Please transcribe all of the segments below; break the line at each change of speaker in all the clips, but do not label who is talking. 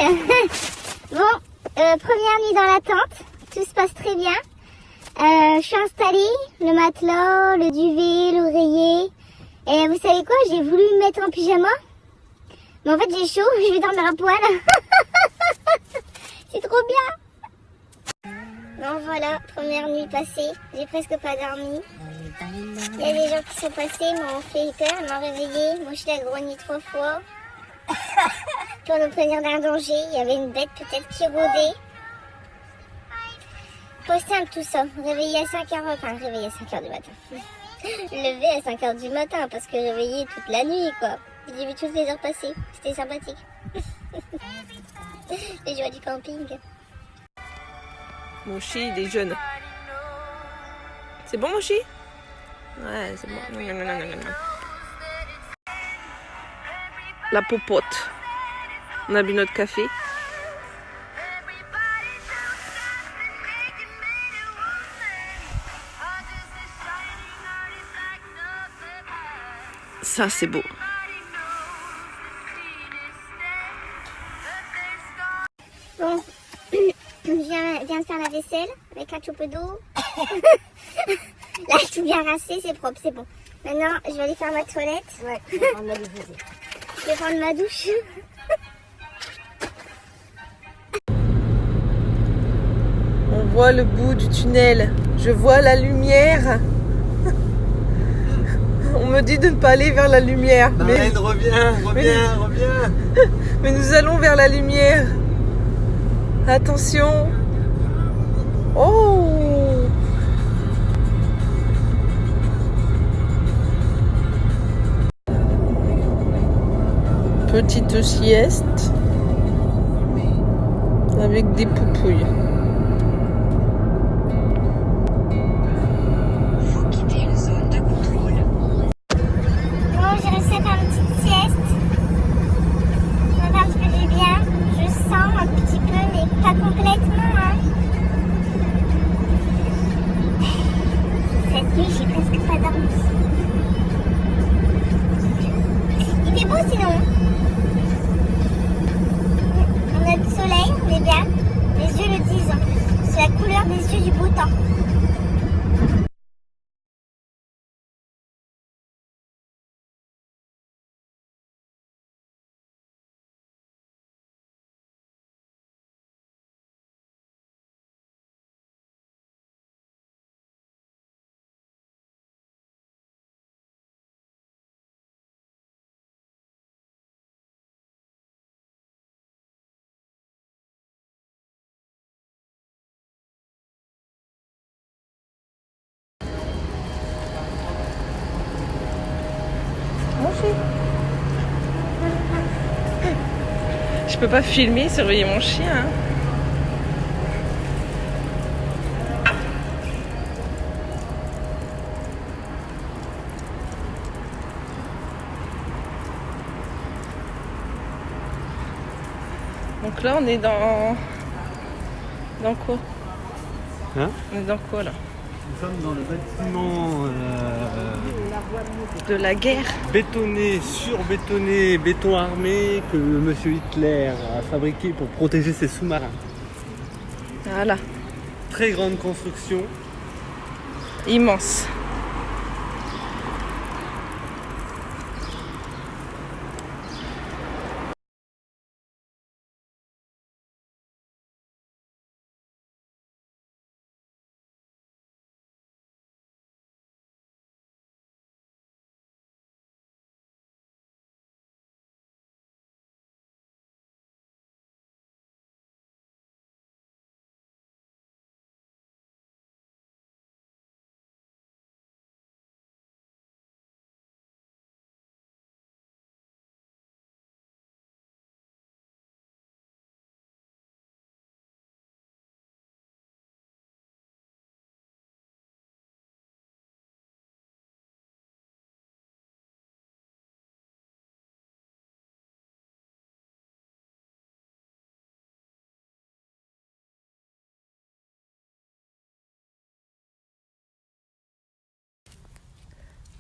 Bon, première nuit dans la tente, tout se passe très bien. Je suis installée, le matelas, le duvet, l'oreiller. Et vous savez quoi, j'ai voulu me mettre en pyjama. Mais en fait j'ai chaud, je vais dormir à poil. C'est trop bien. Bon voilà, première nuit passée, j'ai presque pas dormi. Il y a des gens qui sont passés, m'ont fait peur, m'ont réveillée. Moi je l'ai grogné 3 fois. Pour nous prévenir d'un danger, il y avait une bête peut-être qui rôdait. Pas simple tout ça, réveillé à 5h, enfin réveillé à 5h du matin. Levé à 5h du matin parce que réveillé toute la nuit quoi. J'ai vu toutes les heures passer, c'était sympathique. Les joies du camping.
Mochi, il est jeune. C'est bon, Mochi? Ouais, c'est bon. La popote. On a bu notre café. Ça, c'est beau.
Bon, je viens de faire la vaisselle avec un tout peu d'eau. Là, je suis bien rincée, c'est propre, c'est bon. Maintenant, je vais aller faire ma toilette. Ouais, je vais prendre ma douche.
On voit le bout du tunnel. Je vois la lumière. On me dit de ne pas aller vers la lumière.
Marlène, reviens.
Mais nous allons vers la lumière. Attention. Oh! Petite sieste avec des poupouilles.
Bon, j'ai réussi à faire une petite sieste. Ça va un petit peu du bien. Je sens un petit peu, mais pas complètement. Hein. Cette nuit, j'ai presque pas dormi. Il fait beau sinon. On a du soleil, on est bien. Les yeux le disent en plus. C'est la couleur des yeux du beau temps.
Je peux pas filmer, surveiller mon chien. Hein. Donc là, on est dans quoi?
Hein?
On est dans quoi là?
Nous sommes dans le bâtiment
De la guerre.
bétonné, surbétonné, béton armé que M. Hitler a fabriqué pour protéger ses sous-marins.
Voilà,
Très grande construction.
immense.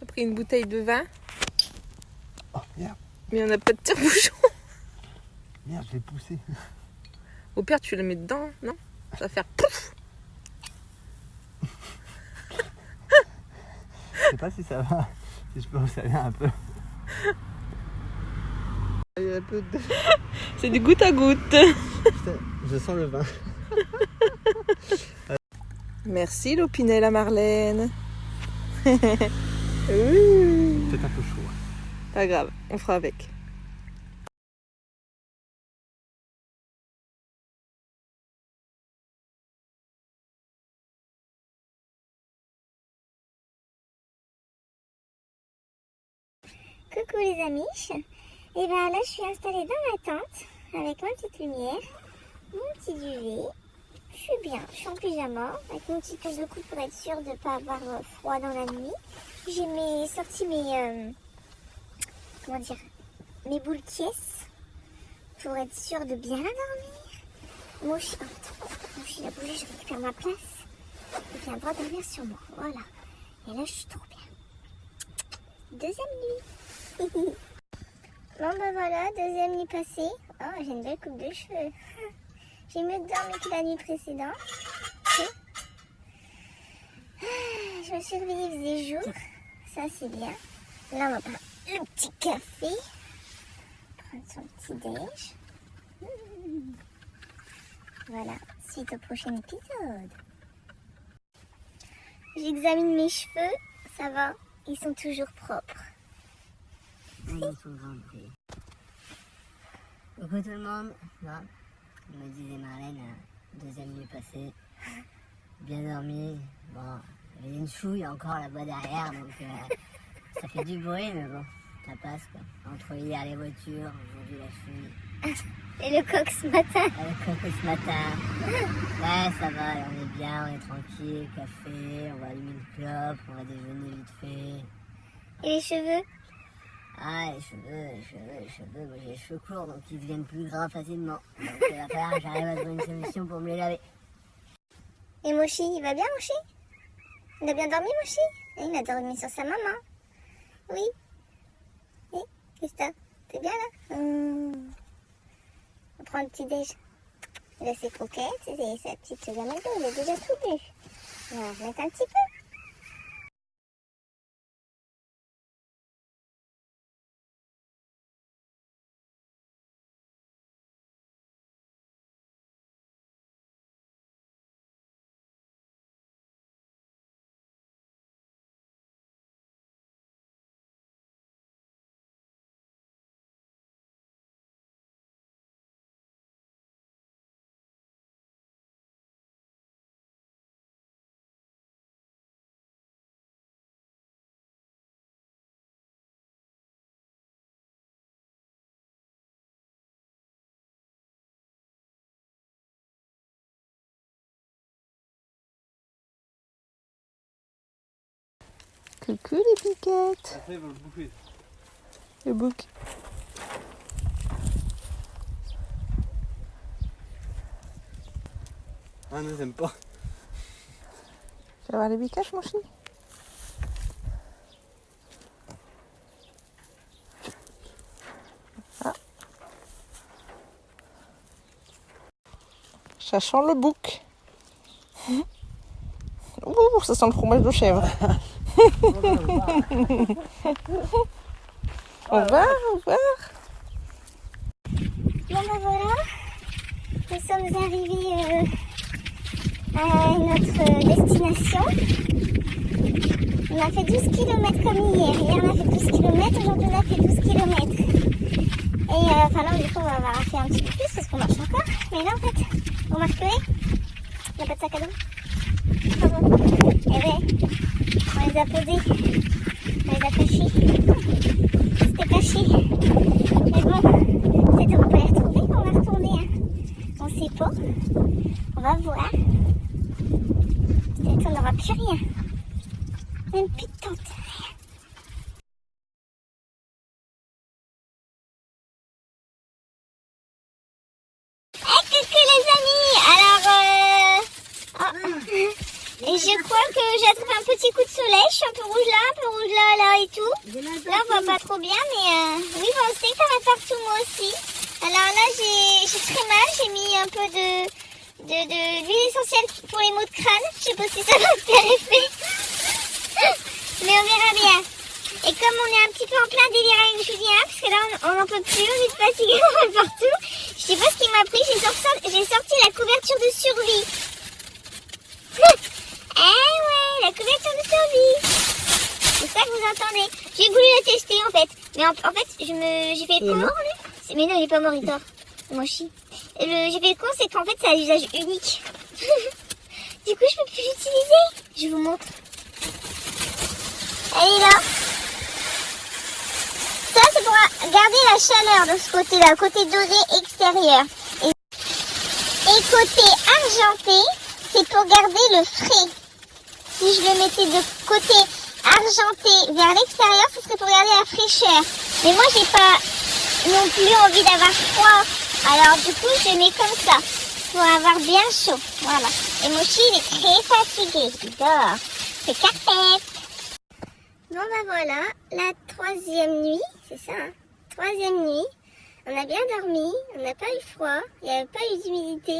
On a pris une bouteille de vin,
Oh merde.
mais on n'a pas de tire-bouchon.
Merde, je l'ai poussé.
Au pire, tu le mets dedans, non? Ça va faire pouf.
Je sais pas si ça va. Si je peux observer un peu. Il y a un peu de...
C'est du goutte à goutte.
Putain, je sens le vin.
Merci l'Opinel à Marlène.
C'est un peu chaud.
Pas grave, on fera avec.
Coucou les amis, et ben là je suis installée dans ma tente avec ma petite lumière, mon petit duvet, je suis bien, je suis en pyjama avec mon petit tour de cou pour être sûre de ne pas avoir froid dans la nuit. J'ai sorti mes boules pièces pour être sûre de bien dormir. Mochi, il a bougé, je récupère ma place, il vient droit dormir sur moi, voilà, et là je suis trop bien. Deuxième nuit. Bon ben voilà, deuxième nuit passée. Oh, j'ai une belle coupe de cheveux. J'ai mieux dormi que la nuit précédente. Je me suis réveillée, il faisait jour. Ça c'est bien. Là on va prendre le petit café. Prendre son petit déj. Voilà, suite au prochain épisode. J'examine mes cheveux. Ça va, ils sont toujours propres.
Ils sont grands. Coucou tout le monde, là, me disait Marlène, deuxième nuit passée, bien dormi, bon, il y avait une chouille encore là-bas derrière, donc ça fait du bruit, mais bon, ça passe quoi. Entre hier les voitures, aujourd'hui la chouille.
Et le coq ce matin.
Le coq ce matin. Ouais, ça va, on est bien, on est tranquille, café, on va allumer une clope, on va déjeuner vite fait.
Et les cheveux?
Ah, les cheveux, moi j'ai les cheveux courts donc ils deviennent plus gras facilement. Donc il va falloir que j'arrive à trouver une solution pour me les laver.
Et Mochi, il va bien Mochi? Il a bien dormi Mochi? Il a dormi sur sa maman. Oui. Et qu'est-ce que t'as? T'es bien là? On prend le petit déj. Il a ses croquettes et sa petite gamalto, il a déjà tout bu. On va remettre un petit peu.
Coucou les piquettes.
Après, ils vont le bouffer.
Le bouc.
Ah non, j'aime pas.
Tu vas voir les piquettes, mon chien? Ah. Ça sent le bouc. Ouh, ça sent le fromage de chèvre. Au revoir.
Bon ben voilà, nous sommes arrivés à notre destination. On a fait 12 km comme hier. Hier on a fait 12 km, aujourd'hui on a fait 12 km. Et enfin là du coup on va avoir fait un petit peu plus parce qu'on marche encore. Mais là en fait, on marche plus. Il n'y a pas de sac à dos. Pardon. Eh ouais, on les a posés. On les a cachés. C'était caché. Mais bon, peut-être on peut les retrouver quand on va retourner. Hein. On sait pas. On va voir. Peut-être on n'aura plus rien. Même plus de tente. Coucou les amis. Alors, et je crois que j'ai attrapé un petit coup de soleil. Je suis un peu rouge là et tout. Là on voit pas trop bien, mais oui, moi aussi, ça va partout moi aussi. Alors là, j'ai très mal. J'ai mis un peu d'huile essentielle pour les maux de crâne. Je sais pas si ça va faire effet. Mais on verra bien. Et comme on est un petit peu en plein délire avec Julien, parce que là on n'en peut plus, on est fatigué, on va partout. Je sais pas ce qui m'a pris, j'ai sorti la couverture de survie. Eh ouais, la couverture de survie. C'est ça que vous entendez. J'ai voulu la tester en fait. Mais en fait, j'ai fait le con. Mais non, il est pas mort, il dort. Moi aussi. J'ai fait le con, c'est qu'en fait, c'est un usage unique. Du coup, je peux plus l'utiliser. Je vous montre. Elle est là. Ça, c'est pour garder la chaleur de ce côté-là, côté doré extérieur. Et côté argenté, c'est pour garder le frais. Si je le mettais de côté argenté vers l'extérieur, ce serait pour garder la fraîcheur. Mais moi, j'ai pas non plus envie d'avoir froid. Alors, du coup, je mets comme ça pour avoir bien chaud. Voilà. Et Mochi, il est très fatigué. Il dort. C'est carpette. Bon, bah voilà. La 3e nuit, c'est ça, hein, 3e nuit. On a bien dormi. On n'a pas eu froid. Il n'y avait pas eu d'humidité.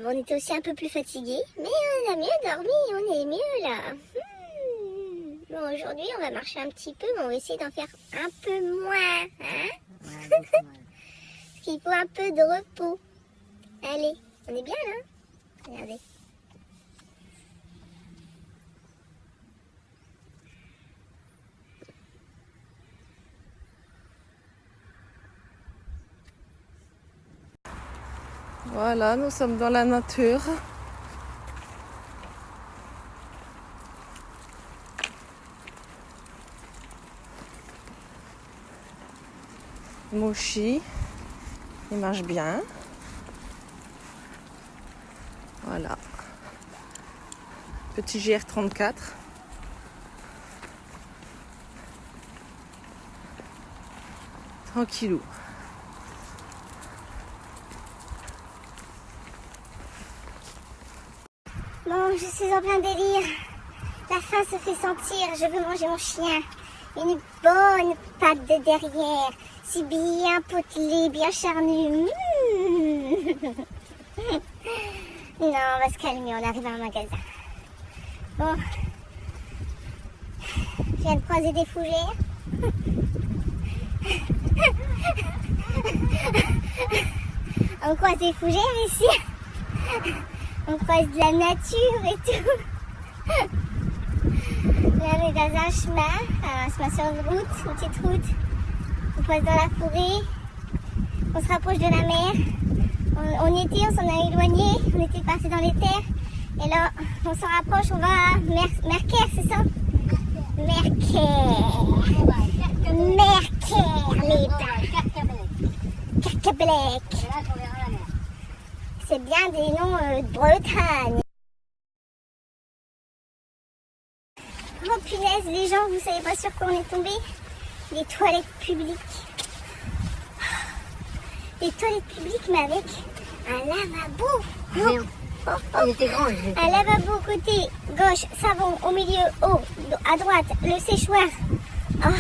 On était aussi un peu plus fatigués. Mais on a mieux dormi. On est mieux, là. Bon, aujourd'hui, on va marcher un petit peu, mais on va essayer d'en faire un peu moins. Hein?
Ouais,
Parce qu'il faut un peu de repos. Allez, on est bien là? Regardez.
Voilà, nous sommes dans la nature. Mochi, il marche bien. Voilà. Petit GR34. Tranquillou.
Bon, je suis en plein délire. La faim se fait sentir. Je veux manger mon chien. Une bonne patte de derrière. Si bien potelée, bien charnue. Non, on va se calmer. On arrive à un magasin. Bon. Je viens de croiser des fougères. On croise des fougères ici. On croise de la nature et tout. Là, on est dans un chemin. Un chemin sur une route, une petite route. On passe dans la forêt. On se rapproche de la mer. On était, on s'en a éloigné. On était parti dans les terres. Et là, on s'en rapproche. On va à Merker, c'est ça? Merker. Merker, les bains. Carcablec. C'est bien des noms de Bretagne. Oh punaise, les gens, vous savez pas sur quoi on est tombé? Les toilettes publiques. Les toilettes publiques, mais avec un lavabo.
Il était grand.
Un lavabo côté gauche, savon, au milieu, haut, à droite, le séchoir. Oh,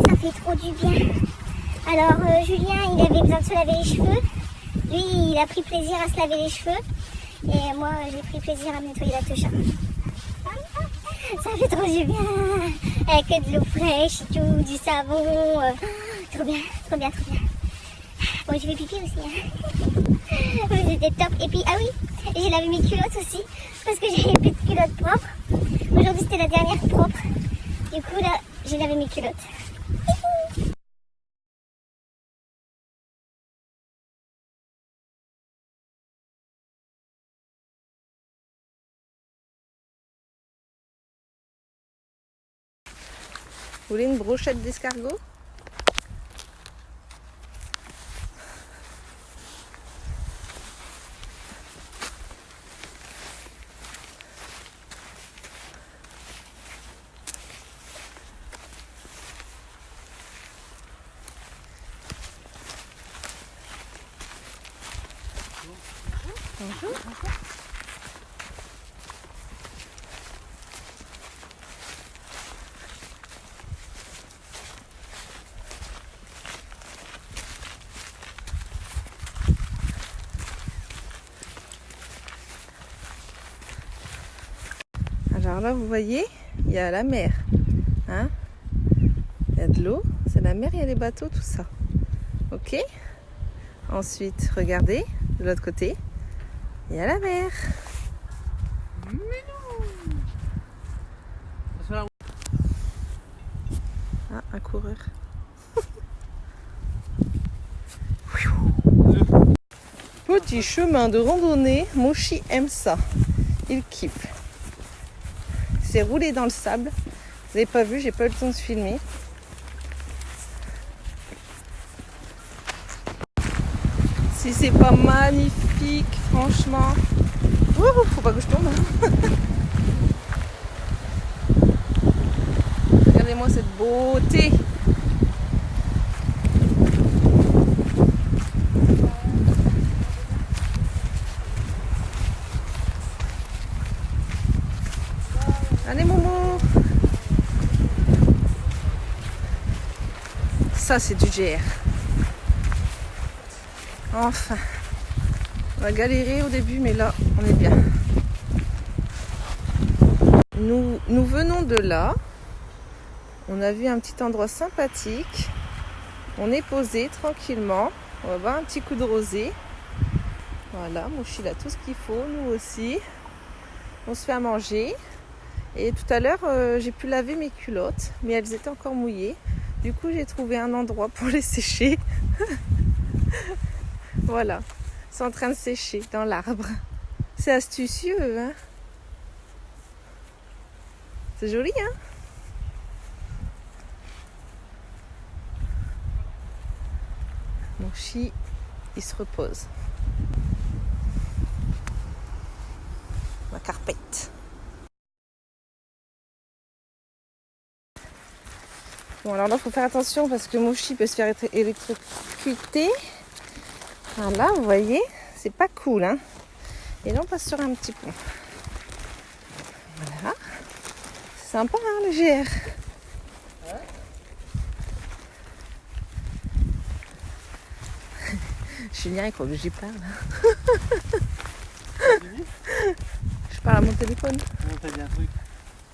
ça fait trop du bien. Alors, Julien, il avait besoin de se laver les cheveux. Lui, il a pris plaisir à se laver les cheveux. Et moi, j'ai pris plaisir à me nettoyer la touche. Ça fait trop du bien. Avec de l'eau fraîche et tout, du savon. Trop bien, trop bien, trop bien. Bon, je vais pipi aussi. Hein. C'était top. Et puis, ah oui, j'ai lavé mes culottes aussi. Parce que j'avais plus de culottes propres. Aujourd'hui, c'était la dernière propre. Du coup, là, j'ai lavé mes culottes.
Vous voulez une brochette d'escargot? Bonjour. Alors là, vous voyez, il y a la mer. Hein? Il y a de l'eau, c'est la mer, il y a les bateaux, tout ça. Ok? Ensuite, regardez, de l'autre côté, il y a la mer.
Mais non.
Ah, un coureur. Petit chemin de randonnée, Moshi aime ça. Il kiffe. Il s'est roulé dans le sable. Vous n'avez pas vu, j'ai pas eu le temps de filmer. Si c'est pas magnifique, franchement. Ouh, faut pas que je tombe. Regardez-moi cette beauté. Allez Momo. Ça c'est du GR. Enfin. On va galérer au début mais là on est bien. Nous venons de là. On a vu un petit endroit sympathique. On est posé tranquillement. On va boire un petit coup de rosé. Voilà, Moshi il a tout ce qu'il faut, nous aussi. On se fait à manger. Et tout à l'heure, j'ai pu laver mes culottes, mais elles étaient encore mouillées. Du coup, j'ai trouvé un endroit pour les sécher. Voilà, c'est en train de sécher dans l'arbre. C'est astucieux, hein? C'est joli, hein? Moshi, il se repose. Ma carpette. Bon, alors là, il faut faire attention parce que Moshi peut se faire électrocuter. Voilà, vous voyez, c'est pas cool, hein. Et là, on passe sur un petit pont. Voilà. C'est sympa, hein, le GR. Ouais. Julien, il croit que j'y parle. Je parle à mon téléphone.
Non, t'as dit un truc.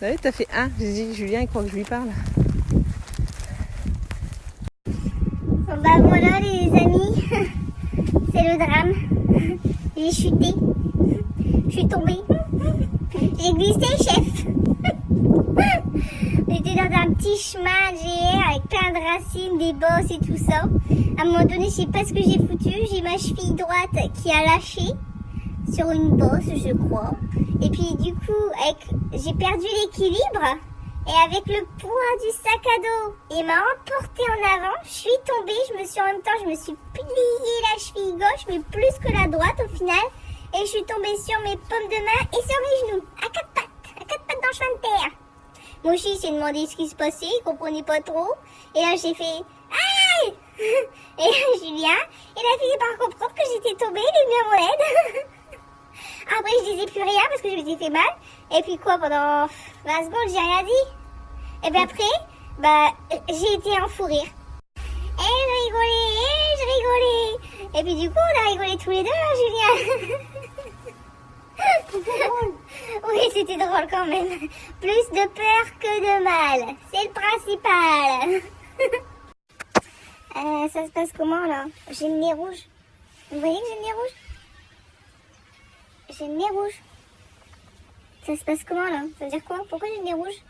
Oui, t'as fait un. J'ai dit, Julien, il croit que je lui parle.
Bon bah voilà les amis, c'est le drame. J'ai chuté, je suis tombée, j'ai glissé chef. J'étais dans un petit chemin GR avec plein de racines, des bosses et tout ça. À un moment donné, je sais pas ce que j'ai foutu, j'ai ma cheville droite qui a lâché sur une bosse je crois. Et puis du coup, j'ai perdu l'équilibre. Et avec le poids du sac à dos, il m'a emporté en avant, je suis tombée, en même temps, je me suis plié la cheville gauche, mais plus que la droite au final. Et je suis tombée sur mes paumes de main et sur mes genoux, à quatre pattes dans le chemin de terre. Moshi s'est demandé ce qui se passait, il comprenait pas trop. Et là, j'ai fait « Aïe !» Et là, Julien, il a fini par comprendre que j'étais tombée, il est venu à mon aide. Après, je disais plus rien parce que je m'étais fait mal. Et puis quoi, pendant 20 secondes, j'ai rien dit. Et puis après, j'ai été en fou rire. Et je rigolais. Et puis du coup, on a rigolé tous les deux, hein, Julien. Oui, c'était drôle quand même. Plus de peur que de mal. C'est le principal. Ça se passe comment, là? J'ai le nez rouge. Vous voyez que j'ai le nez rouge? J'ai le nez rouge. Ça se passe comment là? Ça veut dire quoi? Pourquoi j'ai le nez rouge?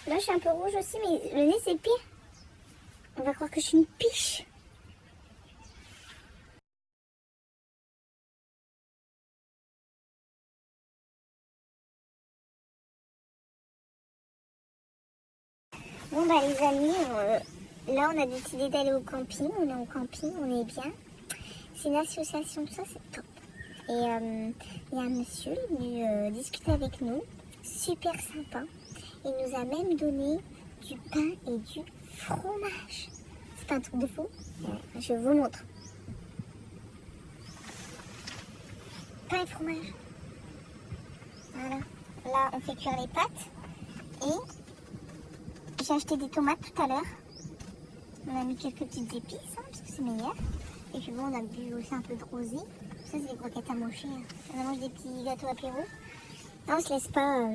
Là je suis un peu rouge aussi, mais le nez c'est pire. On va croire que je suis une piche. Bon bah les amis, là on a décidé d'aller au camping. On est au camping, on est bien. C'est une association, tout ça c'est top. Et il y a un monsieur qui est venu discuter avec nous, super sympa. Il nous a même donné du pain et du fromage. C'est pas un truc de fou? Je vous montre. Pain et fromage. Voilà. Là, on fait cuire les pâtes. Et j'ai acheté des tomates tout à l'heure. On a mis quelques petites épices, hein, parce que c'est meilleur. Et puis bon, on a bu aussi un peu de rosé. Ça, c'est des croquettes à Moshi. On mange des petits gâteaux apéro. Non, on se laisse pas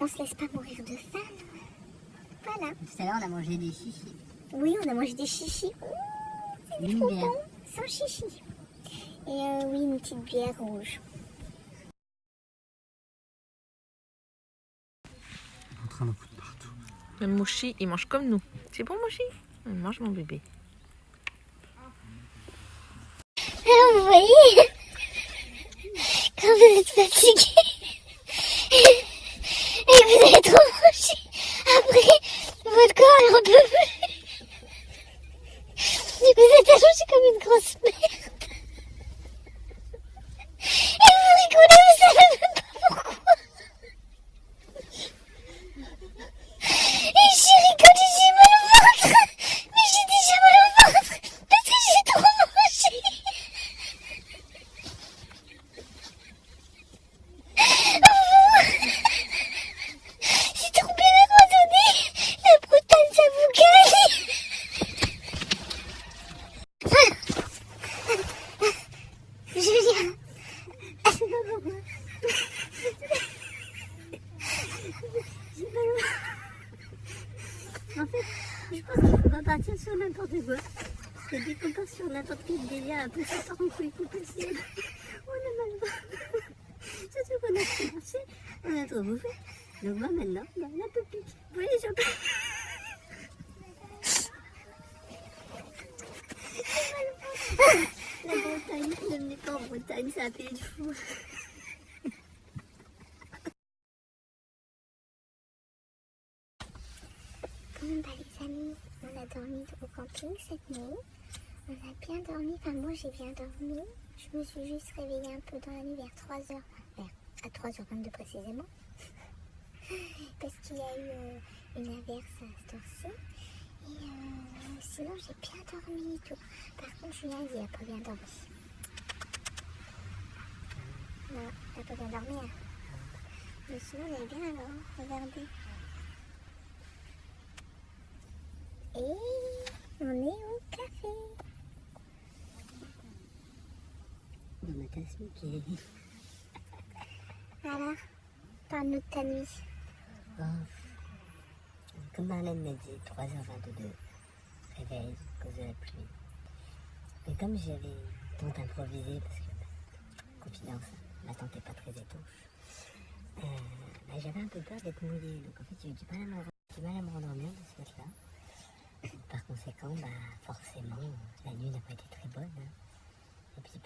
On se laisse pas mourir de faim. Voilà.
Tout à l'heure, on a mangé des chichis.
Oui, on a mangé des chichis. C'est trop bon. Sans chichis. Et oui, une petite bière rouge.
En train d'en foutre partout.
Même Mochi, il mange comme nous. C'est bon, Mochi? Il mange, mon bébé.
Alors, vous voyez, quand vous êtes fatigué et que vous avez trop mangé, après, votre corps il en peut plus. Vous êtes allongé comme une grosse merde. Et vous rigolez, vous savez même pas pourquoi. Et je rigole et j'ai mal au ventre. Mais j'ai déjà mal au ventre parce que j'ai trop mangé. J'ai trop bien abandonné. La brutale, ça vous gagne. Julien.
En fait, je pense qu'il faut pas partir sur n'importe quoi. Parce que dès qu'on part sur n'importe quel délire, un peu ça part en couille complètement. On a mal au ventre. Surtout qu'on a trop marché, on a trop bouffé. Donc moi maintenant, la pupille. Vous voyez, j'en peux. La Bretagne, ne venez pas en Bretagne, c'est un pays de fou.
Bon bah les amis, on a dormi au camping cette nuit. On a bien dormi, enfin moi j'ai bien dormi. Je me suis juste réveillée un peu dans la nuit vers 3h, à 3h22 précisément. Parce qu'il y a eu une averse à cette heure-ci. Et sinon j'ai bien dormi et tout. Par contre Julien il a pas bien dormi. Non, il a pas bien dormi. Hein. Mais sinon on est bien alors, regardez. Et on est au café.
Dans ma tasse Mickey.
Alors, parle-nous de ta nuit.
Oh. Comme Marlène m'a dit, 3h22, réveil à cause de la pluie. Et comme j'avais tant improvisé, parce que, confidence, la tente n'est pas très étanche, j'avais un peu peur d'être mouillée. Donc en fait, j'ai eu du mal à me rendormir de ce fait-là. Par conséquent, forcément, la nuit n'a pas été très bonne. Hein. Et puis,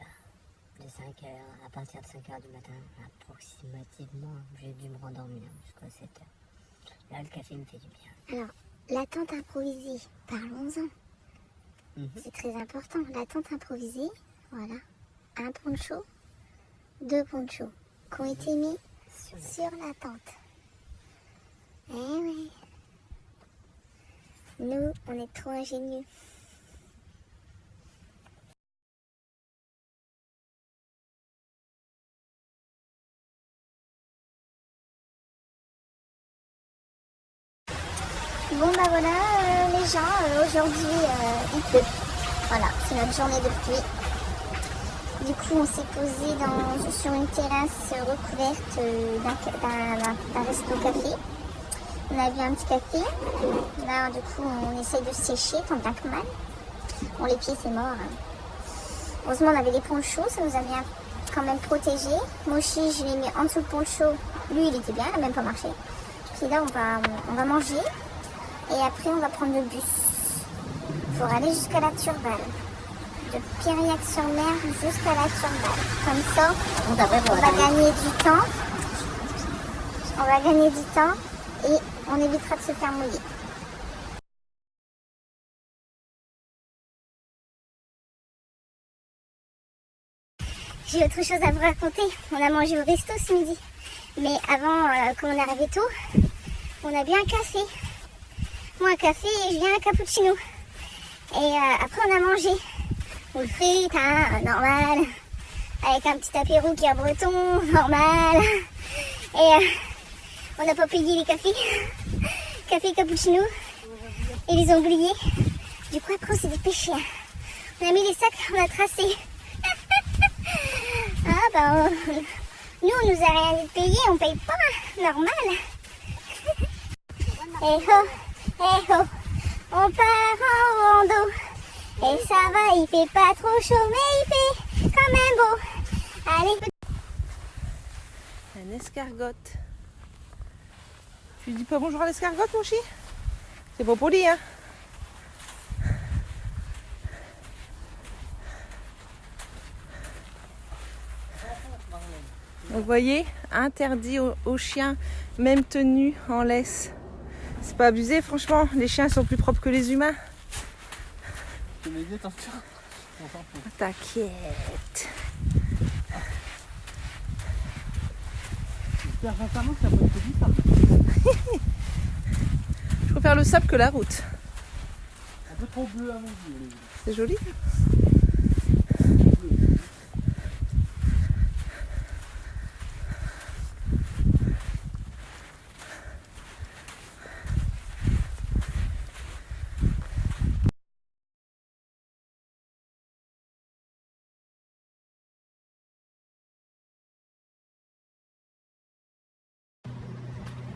de 5h, à partir de 5h du matin, approximativement, j'ai dû me rendormir jusqu'à 7h. Là, le café me fait du bien.
Alors, la tente improvisée, parlons-en. C'est très important. La tente improvisée, voilà. Un poncho, 2 ponchos qui ont été mis sur la tente. Eh oui. Nous, on est trop ingénieux. Bon bah voilà les gens, aujourd'hui il pleut. Voilà, c'est notre journée de pluie. Du coup on s'est posé sur une terrasse recouverte d'un resto-café. On a bu un petit café. Là du coup on essaye de se sécher tant bien que mal. Bon les pieds c'est mort. Hein. Heureusement on avait des ponchos, ça nous a bien quand même protégés. Mochi je l'ai mis en dessous le poncho. Lui il était bien, il n'a même pas marché. Puis là on va manger. Et après, on va prendre le bus pour aller jusqu'à la Turballe. De Piriac-sur-Mer jusqu'à la Turballe. Comme ça, on va gagner du temps. On va gagner du temps et on évitera de se faire mouiller. J'ai autre chose à vous raconter. On a mangé au resto ce midi. Mais avant, quand on est arrivé tôt, on a bu un café. Moi un café et Julien un cappuccino. Et après on a mangé. Ou frites, hein, normal. Avec un petit apéro qui est breton, normal. Et on n'a pas payé les cafés. Café cappuccino. Et les ont oubliés. Du coup après on s'est dépêché. On a mis les sacs, on a tracé. Nous on nous a rien dit de payer, on paye pas, normal. Eh oh, on part en rando. Et ça va, il fait pas trop chaud, mais il fait quand même beau. Allez.
Un escargotte. Tu dis pas bonjour à l'escargotte, mon chi? C'est pas poli, hein? Vous voyez, interdit aux chiens, même tenus en laisse. C'est pas abusé, franchement. Les chiens sont plus propres que les humains.
Je te l'ai dit, attention.
T'inquiète.
J'espère sincèrement que ça peut être dit ça.
Je préfère le sable que la route.
Un peu trop bleu à mon goût.
C'est joli.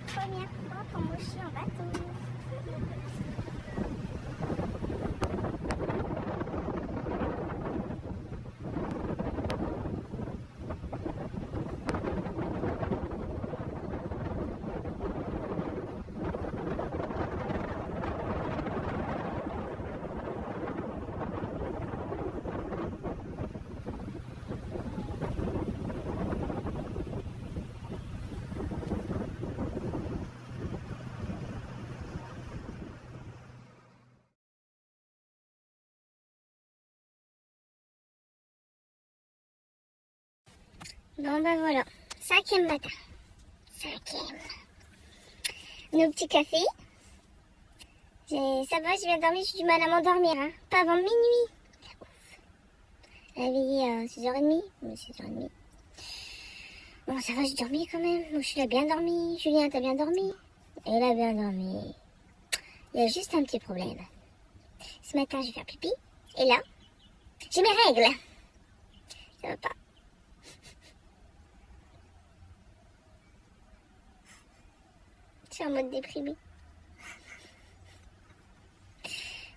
Première fois qu'on mochit en bateau. Bon bah voilà, 5e matin. 5e. Nos petits cafés. Ça va, j'ai bien dormi, j'ai du mal à m'endormir. Hein. Pas avant minuit. Réveillée à 6h30. 6h30. Bon, ça va, j'ai dormi quand même. Moi, je suis là bien dormi. Julien, t'as bien dormi? Elle a bien dormi. Il y a juste un petit problème. Ce matin, je vais faire pipi. Et là, j'ai mes règles. Ça va pas. Je suis en mode déprimé.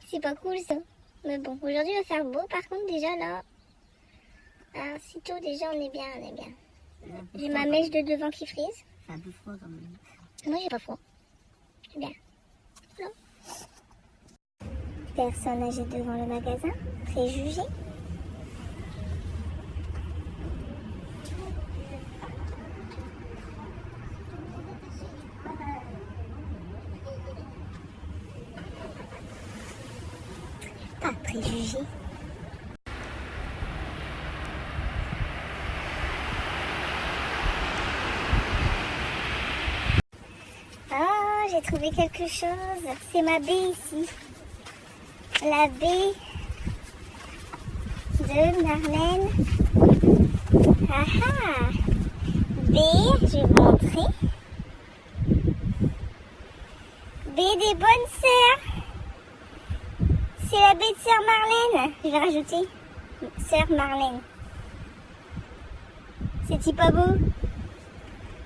C'est pas cool ça. Mais bon, aujourd'hui il va faire beau. Par contre déjà là, alors si tôt déjà on est bien, J'ai ma mèche de devant qui frise.
C'est un peu froid quand même.
Moi j'ai pas froid. C'est bien. Voilà. Personne âgée devant le magasin. Préjugé. Pas préjugé. Oh, j'ai trouvé quelque chose. C'est ma baie ici. La baie de Marlène. Ah ah. Baie, je vais vous montrer. Baie des bonnes sœurs. C'est la baie de Sœur Marlène. Je vais rajouter Sœur Marlène. C'est-il pas beau?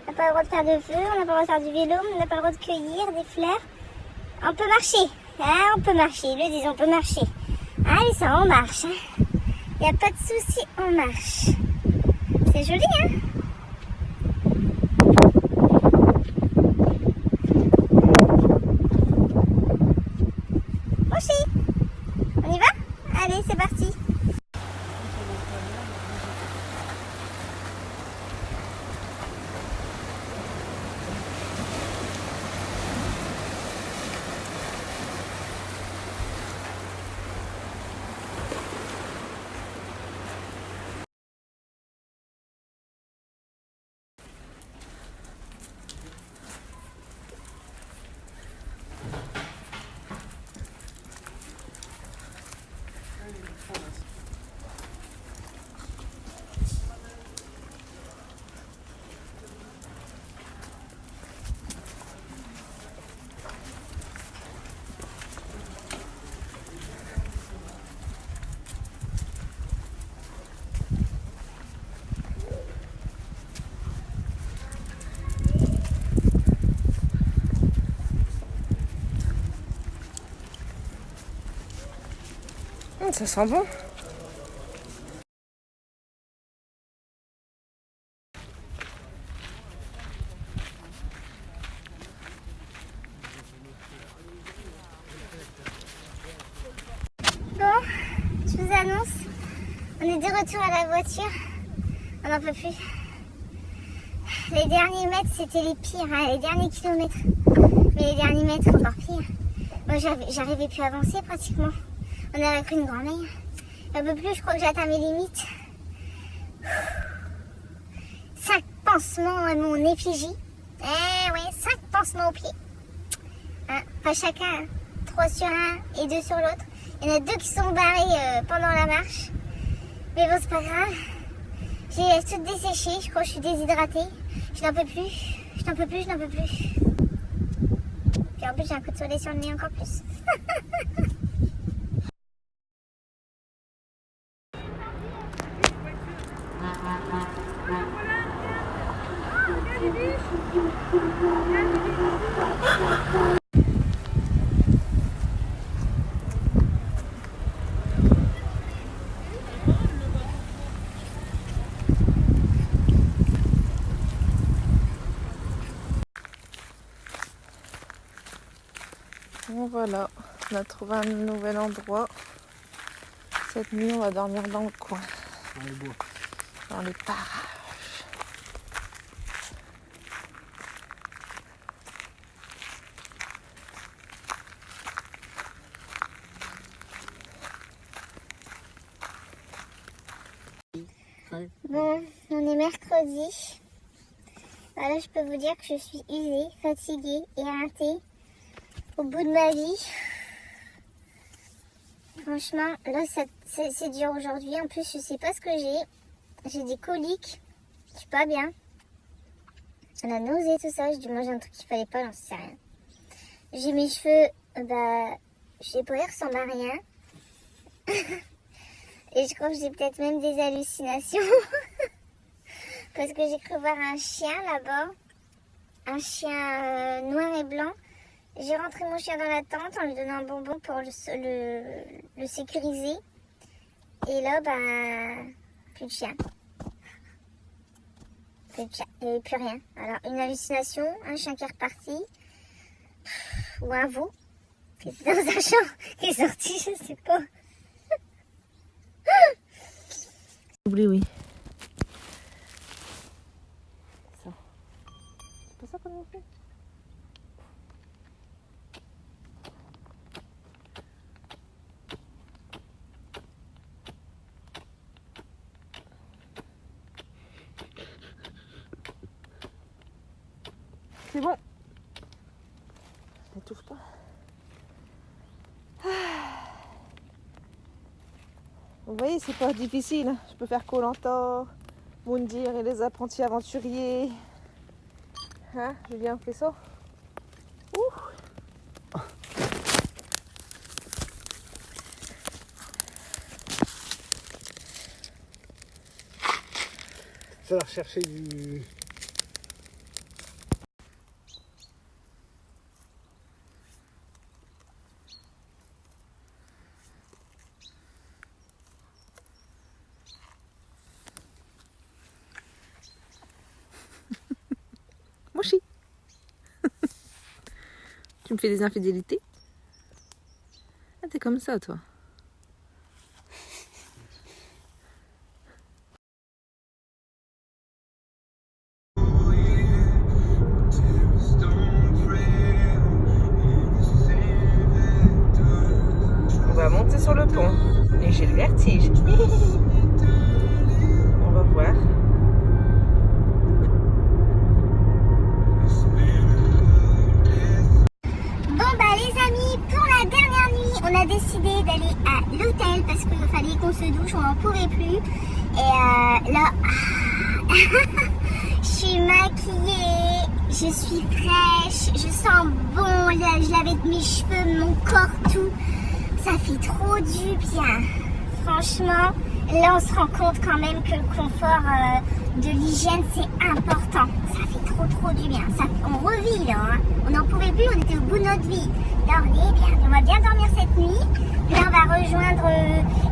On n'a pas le droit de faire de feu, on n'a pas le droit de faire du vélo, on n'a pas le droit de cueillir des fleurs. On peut marcher. Ah, on peut marcher. Ils le disent, on peut marcher. Allez, ça, on marche. Il n'y a pas de souci, on marche. C'est joli, hein? On y va? Allez, c'est parti.
Ça sent bon.
Bon, je vous annonce, on est de retour à la voiture. On n'en peut plus. Les derniers mètres, c'était les pires, hein, les derniers kilomètres. Mais les derniers mètres, encore pire. Moi, j'arrivais plus à avancer pratiquement. On aurait pris une grand-mère. Un peu plus, je crois que j'ai atteint mes limites. 5 pansements à mon effigie. Eh ouais, 5 pansements au pied. Hein, pas chacun, hein. 3 sur un et 2 sur l'autre. Il y en a 2 qui sont barrés pendant la marche. Mais bon, c'est pas grave. J'ai tout desséché, je crois que je suis déshydratée. Je n'en peux plus. Je n'en peux plus, je n'en peux plus. Puis en plus, j'ai un coup de soleil sur le nez encore plus.
Bon voilà, on a trouvé un nouvel endroit. Cette nuit, on va dormir dans le coin,
Dans les bois.
dans les parages.
Bon, on est mercredi. Voilà, je peux vous dire que je suis usée, fatiguée, éreintée. Au bout de ma vie. Franchement, là, c'est dur aujourd'hui. En plus, je sais pas ce que j'ai. J'ai des coliques. Je suis pas bien. La nausée, tout ça. J'ai dû manger un truc qu'il fallait pas, j'en sais rien. J'ai mes cheveux, je sais pas, ils ressemblent à rien. Et je crois que j'ai peut-être même des hallucinations. Parce que j'ai cru voir un chien là-bas. Un chien noir et blanc. J'ai rentré mon chien dans la tente en lui donnant un bonbon pour le sécuriser. Et là, plus de chien. Plus de chien. Il n'y avait plus rien. Alors, une hallucination, un chien qui est reparti. Ou un veau qui était dans un champ, qui est sorti, je sais pas.
Oublie, oui. Ça. C'est pas ça qu'on a fait? C'est bon. N'étouffe pas. Vous voyez, c'est pas difficile. Hein. Je peux faire Koh-Lanta, Moundir et les apprentis aventuriers. Hein, Julien fait ça. Ouh.
Ça va rechercher du...
Mochi. Tu me fais des infidélités? Ah, t'es comme ça, toi. On va monter sur le pont. Et j'ai le vertige. On va voir.
Les amis, pour la dernière nuit, on a décidé d'aller à l'hôtel parce qu'il fallait qu'on se douche, on n'en pouvait plus. Et là, je suis maquillée, je suis fraîche, je sens bon, là, je lave mes cheveux, mon corps, tout. Ça fait trop du bien. Franchement, là on se rend compte quand même que le confort de l'hygiène c'est important. Ça fait trop trop du bien. Ça, on revit là, hein. On n'en pouvait plus, on était au bout de notre vie. Là on est bien, on va bien dormir cette nuit. Là on va rejoindre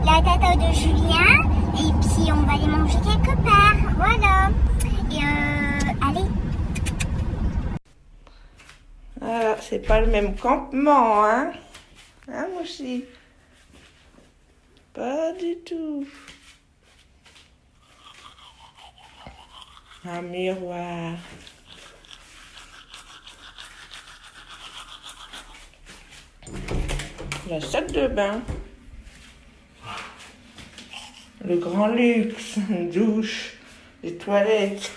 la tata de Julien et puis on va aller manger quelque part. Voilà. Et allez.
Ah, c'est pas le même campement, hein? Hein, Mochi? Pas du tout. Un miroir. La salle de bain. Le grand luxe, une douche, des toilettes.